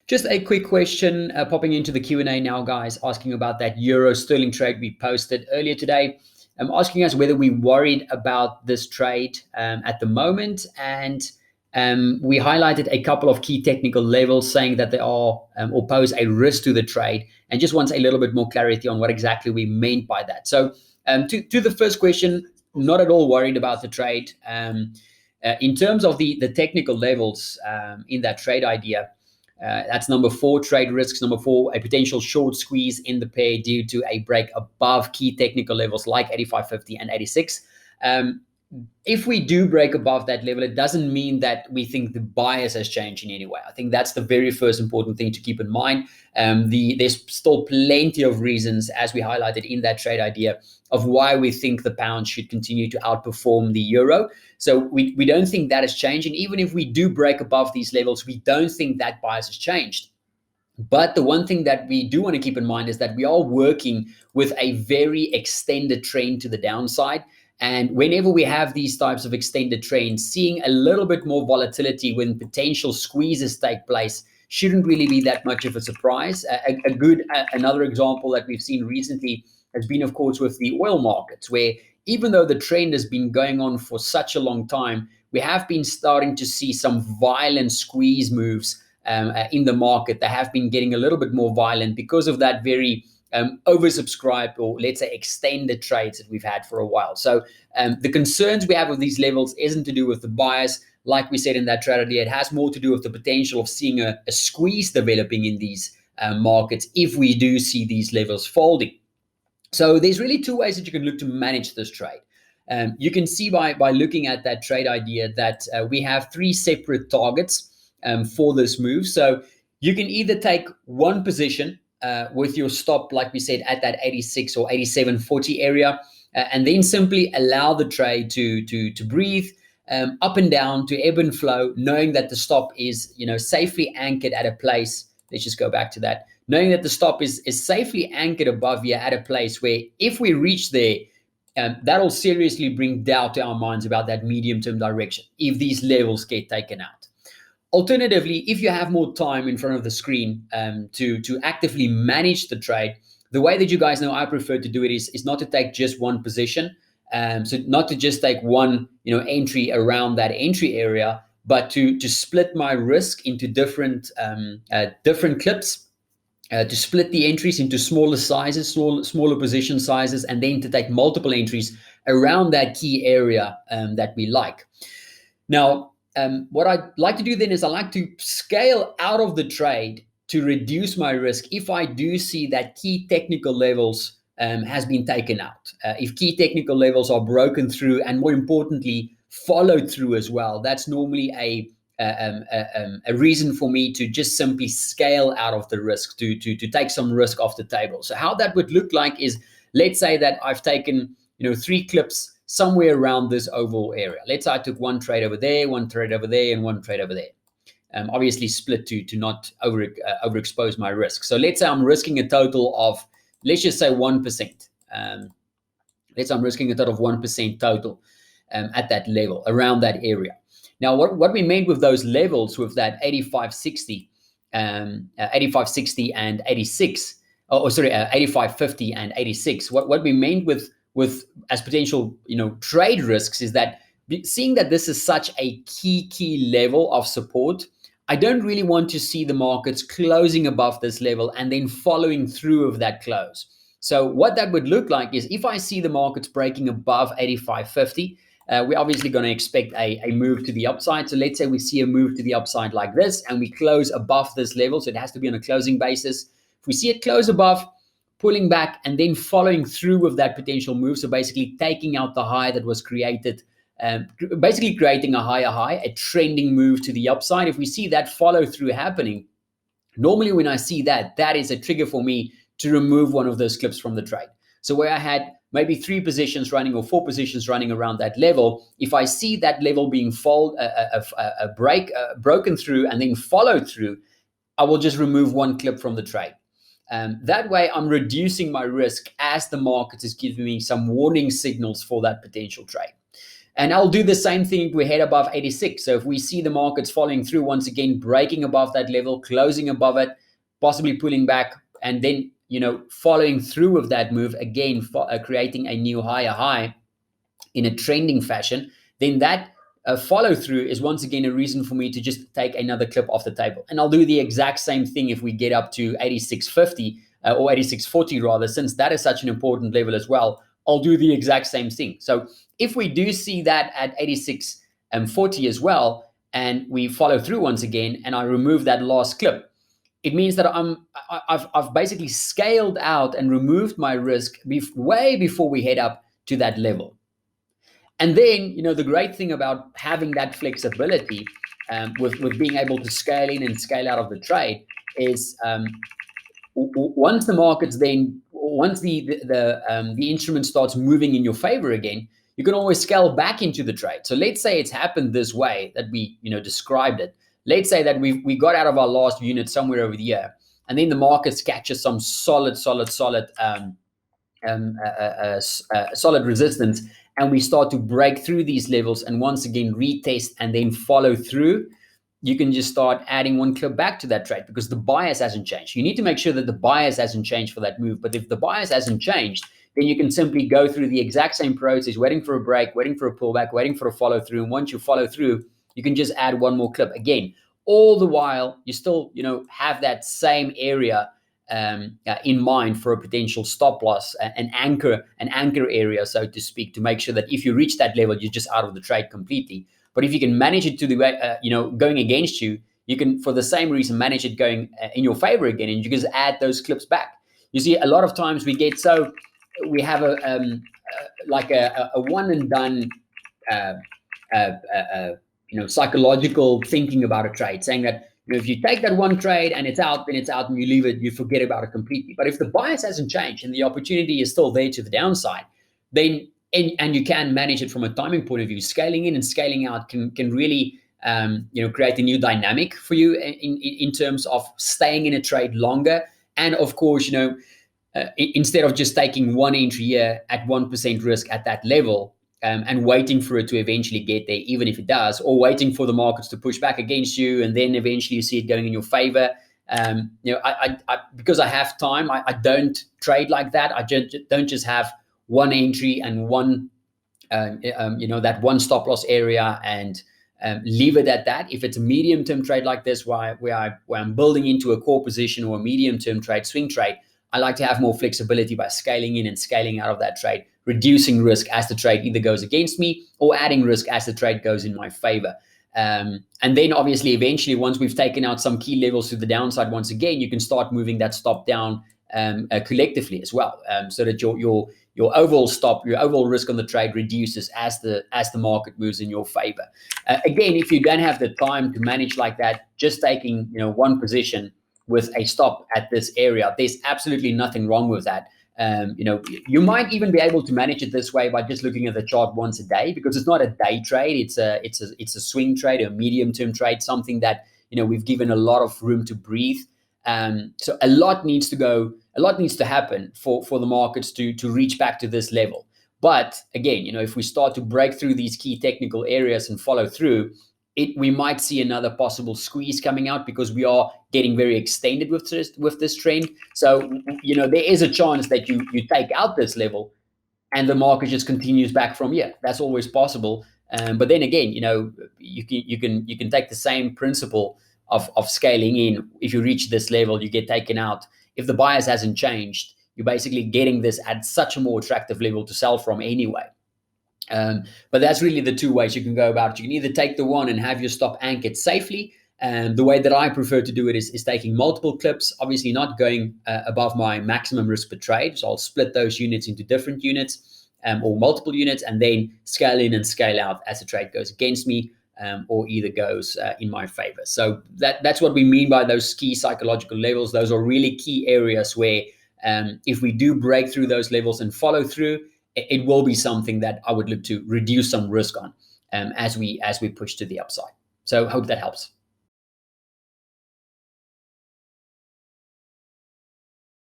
Just a quick question popping into the Q&A now, guys, asking about that euro sterling trade we posted earlier today. I'm asking us whether we're worried about this trade at the moment. And we highlighted a couple of key technical levels saying that they are or pose a risk to the trade, and just wants a little bit more clarity on what exactly we meant by that. So to the first question, not at all worried about the trade. In terms of the technical levels in that trade idea, that's number 4, trade risks. Number 4, a potential short squeeze in the pair due to a break above key technical levels like 85.50 and 86. If we do break above that level, it doesn't mean that we think the bias has changed in any way. I think that's the very first important thing to keep in mind. There's still plenty of reasons, as we highlighted in that trade idea, of why we think the pound should continue to outperform the euro. So we don't think that is changing. Even if we do break above these levels, we don't think that bias has changed. But the one thing that we do want to keep in mind is that we are working with a very extended trend to the downside. And whenever we have these types of extended trends, seeing a little bit more volatility when potential squeezes take place shouldn't really be that much of a surprise. Another example that we've seen recently has been, of course, with the oil markets, where even though the trend has been going on for such a long time, we have been starting to see some violent squeeze moves in the market. They have been getting a little bit more violent because of that very oversubscribed, or let's say extended trades that we've had for a while. So the concerns we have with these levels isn't to do with the bias. Like we said in that trade idea, it has more to do with the potential of seeing a squeeze developing in these markets if we do see these levels folding. So there's really 2 ways that you can look to manage this trade. You can see by looking at that trade idea that we have 3 separate targets for this move. So you can either take one position with your stop, like we said, at that 86 or 87.40 area, and then simply allow the trade to breathe up and down, to ebb and flow, knowing that the stop is safely anchored at a place. Let's just go back to that. Knowing that the stop is safely anchored above you at a place where if we reach there, that'll seriously bring doubt to our minds about that medium-term direction if these levels get taken out. Alternatively, if you have more time in front of the screen to actively manage the trade, the way that you guys know I prefer to do it is not to take just one position. So not to just take one entry around that entry area, but to split my risk into different clips, to split the entries into smaller sizes, smaller position sizes, and then to take multiple entries around that key area that we like. Now, what I'd like to do then is I like to scale out of the trade to reduce my risk if I do see that key technical levels has been taken out. If key technical levels are broken through, and more importantly, followed through as well, that's normally a reason for me to just simply scale out of the risk, to take some risk off the table. So how that would look like is, let's say that I've taken 3 clips somewhere around this overall area. Let's say I took one trade over there, one trade over there, and one trade over there. Obviously split to not overexpose my risk. So let's say I'm risking a total of, let's just say 1%. Let's say I'm risking a total of 1% total at that level, around that area. Now, what we made with those levels, with that 85.60 and 86, 85.50 and 86, what we meant with as potential trade risks is that, seeing that this is such a key level of support, I don't really want to see the markets closing above this level and then following through of that close. So what that would look like is, if I see the markets breaking above 85.50, we're obviously going to expect a move to the upside. So let's say we see a move to the upside like this, and we close above this level. So it has to be on a closing basis. If we see it close above, pulling back and then following through with that potential move, so basically taking out the high that was created, basically creating a higher high, a trending move to the upside. If we see that follow through happening, normally when I see that, that is a trigger for me to remove one of those clips from the trade. So where I had maybe 3 positions running or 4 positions running around that level, if I see that level being broken through and then followed through, I will just remove one clip from the trade. That way, I'm reducing my risk as the market is giving me some warning signals for that potential trade. And I'll do the same thing if we head above 86. So if we see the markets following through once again, breaking above that level, closing above it, possibly pulling back, and then following through with that move again, creating a new higher high in a trending fashion, then that follow through is once again a reason for me to just take another clip off the table. And I'll do the exact same thing if we get up to 86.50 or 86.40 rather, since that is such an important level as well. I'll do the exact same thing. So if we do see that at 86.40 as well, and we follow through once again, and I remove that last clip, it means that I've basically scaled out and removed my risk way before we head up to that level. And then, the great thing about having that flexibility with being able to scale in and scale out of the trade is once the markets once the instrument starts moving in your favor again, you can always scale back into the trade. So let's say it's happened this way that we described it. Let's say that we got out of our last unit somewhere over the year, and then the markets catches some solid resistance, and we start to break through these levels and once again retest and then follow through. You can just start adding one clip back to that trade because the bias hasn't changed. You need to make sure that the bias hasn't changed for that move. But if the bias hasn't changed, then you can simply go through the exact same process, waiting for a break, waiting for a pullback, waiting for a follow through. And once you follow through, you can just add one more clip again. All the while, you still have that same area in mind for a potential stop loss, an anchor area, so to speak, to make sure that if you reach that level, you're just out of the trade completely. But if you can manage it to the way, going against you, you can, for the same reason, manage it going in your favor again, and you can just add those clips back. You see, a lot of times we have a one and done, psychological thinking about a trade, saying that if you take that one trade and it's out, then it's out, and you leave it, you forget about it completely. But if the bias hasn't changed and the opportunity is still there to the downside, then and you can manage it from a timing point of view, scaling in and scaling out can really create a new dynamic for you in terms of staying in a trade longer. And of course, instead of just taking one entry here at 1% risk at that level, and waiting for it to eventually get there, even if it does, or waiting for the markets to push back against you, and then eventually you see it going in your favor. Because I have time, I don't trade like that. I don't just have one entry and one, that one stop loss area and leave it at that. If it's a medium-term trade like this, where I'm building into a core position or a medium-term trade, swing trade, I like to have more flexibility by scaling in and scaling out of that trade, reducing risk as the trade either goes against me or adding risk as the trade goes in my favor. And then obviously, eventually, once we've taken out some key levels to the downside, once again, you can start moving that stop down collectively as well, so that your overall stop, your overall risk on the trade reduces as the market moves in your favor. Again, if you don't have the time to manage like that, just taking one position with a stop at this area, there's absolutely nothing wrong with that. You might even be able to manage it this way by just looking at the chart once a day, because it's not a day trade. It's a swing trade, a medium-term trade, something that we've given a lot of room to breathe. So a lot needs to happen for the markets to reach back to this level. But again, if we start to break through these key technical areas and follow through, we might see another possible squeeze coming out, because we are getting very extended with this trend. So there is a chance that you take out this level and the market just continues back from here. That's always possible. But then again, you can take the same principle of scaling in. If you reach this level, you get taken out. If the bias hasn't changed, you're basically getting this at such a more attractive level to sell from anyway. But that's really the two ways you can go about it. You can either take the one and have your stop anchored safely. And the way that I prefer to do it is taking multiple clips, obviously not going above my maximum risk per trade. So I'll split those units into different units or multiple units, and then scale in and scale out as the trade goes against me or either goes in my favor. So that's what we mean by those key psychological levels. Those are really key areas where if we do break through those levels and follow through, it will be something that I would look to reduce some risk on as we push to the upside. So hope that helps.